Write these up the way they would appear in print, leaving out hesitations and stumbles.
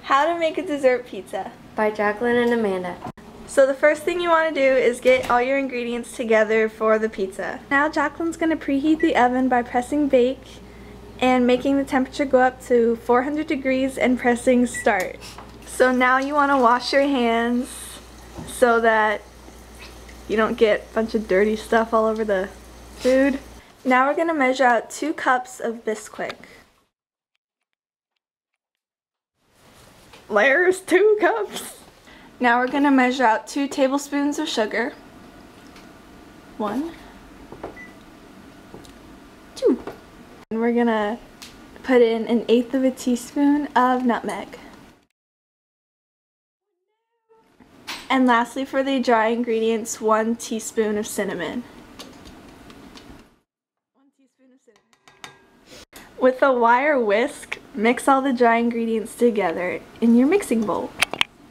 How to make a dessert pizza by Jacqueline and Amanda. So the first thing you want to do is get all your ingredients together for the pizza. Now Jacqueline's going to preheat the oven by pressing bake and making the temperature go up to 400 degrees and pressing start. So now you want to wash your hands so that you don't get a bunch of dirty stuff all over the food. Now we're going to measure out 2 cups of Bisquick. There's 2 cups. Now we're going to measure out 2 tablespoons of sugar. 1, 2. And we're going to put in 1/8 of a teaspoon of nutmeg. And lastly, for the dry ingredients, 1 teaspoon of cinnamon. 1 teaspoon of cinnamon. With a wire whisk, mix all the dry ingredients together in your mixing bowl.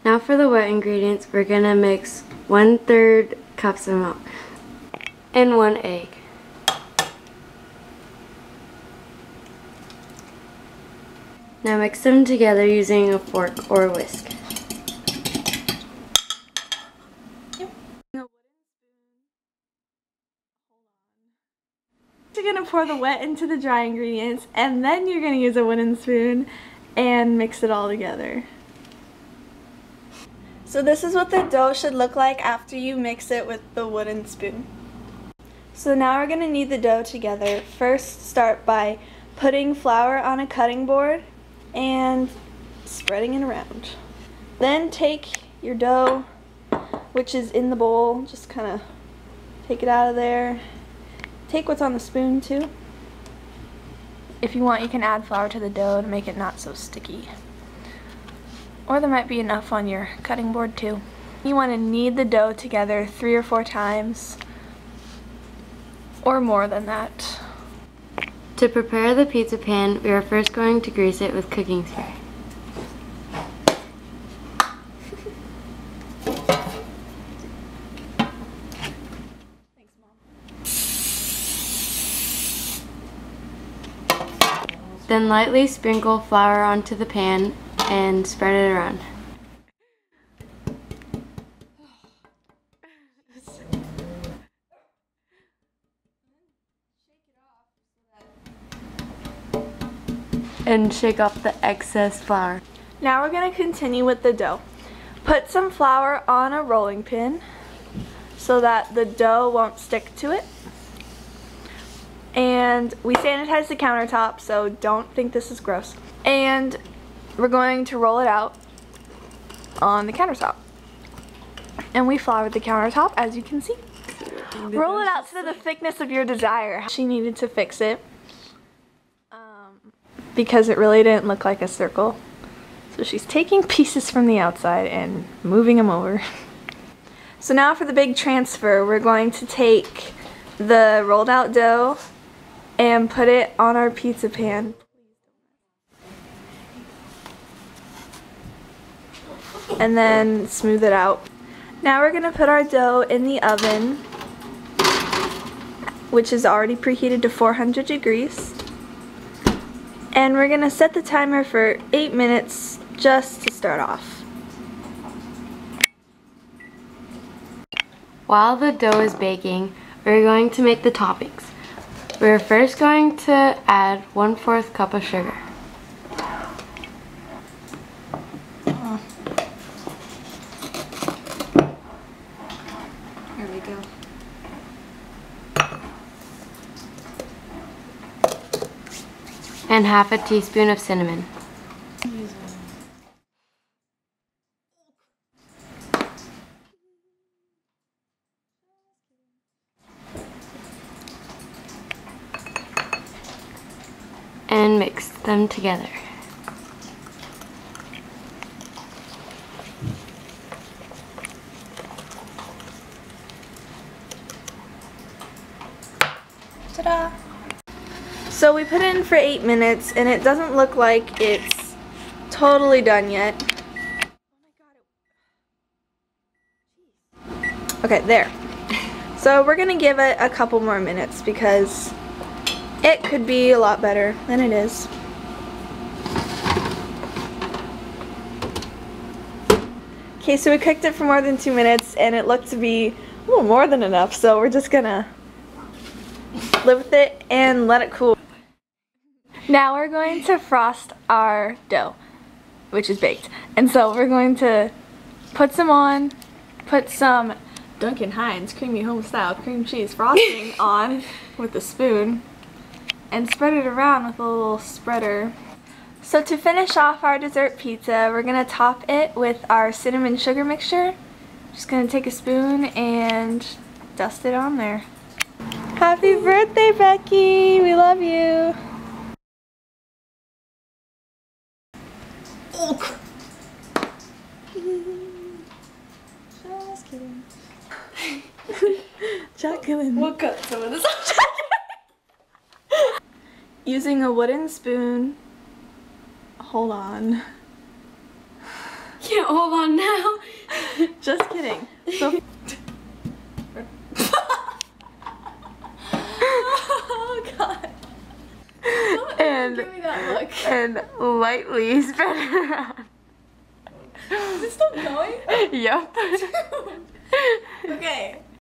Now for the wet ingredients, we're gonna mix 1/3 cups of milk and 1 egg. Now mix them together using a fork or whisk. You're going to pour the wet into the dry ingredients, and then you're going to use a wooden spoon and mix it all together. So this is what the dough should look like after you mix it with the wooden spoon. So now we're going to knead the dough together. First, start by putting flour on a cutting board and spreading it around. Then take your dough, which is in the bowl, just kind of take it out of there. Take what's on the spoon too. If you want, you can add flour to the dough to make it not so sticky. Or there might be enough on your cutting board too. You want to knead the dough together 3 or 4 times, or more than that. To prepare the pizza pan, we are first going to grease it with cooking spray. Then lightly sprinkle flour onto the pan and spread it around. And shake off the excess flour. Now we're going to continue with the dough. Put some flour on a rolling pin so that the dough won't stick to it. And we sanitize the countertop, so don't think this is gross. And we're going to roll it out on the countertop. And we floured the countertop, as you can see. Roll it out to the thickness of your desire. She needed to fix it because it really didn't look like a circle. So she's taking pieces from the outside and moving them over. So now for the big transfer, we're going to take the rolled out dough and put it on our pizza pan. And then smooth it out. Now we're going to put our dough in the oven, which is already preheated to 400 degrees. And we're going to set the timer for 8 minutes just to start off. While the dough is baking, we're going to make the toppings. We're first going to add 1/4 cup of sugar. Here we go. And 1/2 teaspoon of cinnamon. And mix them together. Ta-da! So we put it in for 8 minutes and it doesn't look like it's totally done yet. Okay, there. So we're gonna give it a couple more minutes because it could be a lot better than it is. Okay, so we cooked it for more than 2 minutes and it looked to be a little more than enough, so we're just gonna live with it and let it cool. Now we're going to frost our dough, which is baked. And so we're going to put some Duncan Hines Creamy Home Style cream cheese frosting on with a spoon and spread it around with a little spreader. So to finish off our dessert pizza, we're going to top it with our cinnamon sugar mixture. Just going to take a spoon and dust it on there. Happy birthday, Becky! We love you! Just kidding. Jacqueline. We'll cut some of this off. Using a wooden spoon. Hold on. Can't hold on now. Just kidding. So Oh god. and Give me that look. and lightly spread it around. Is it still going? Yep. Okay.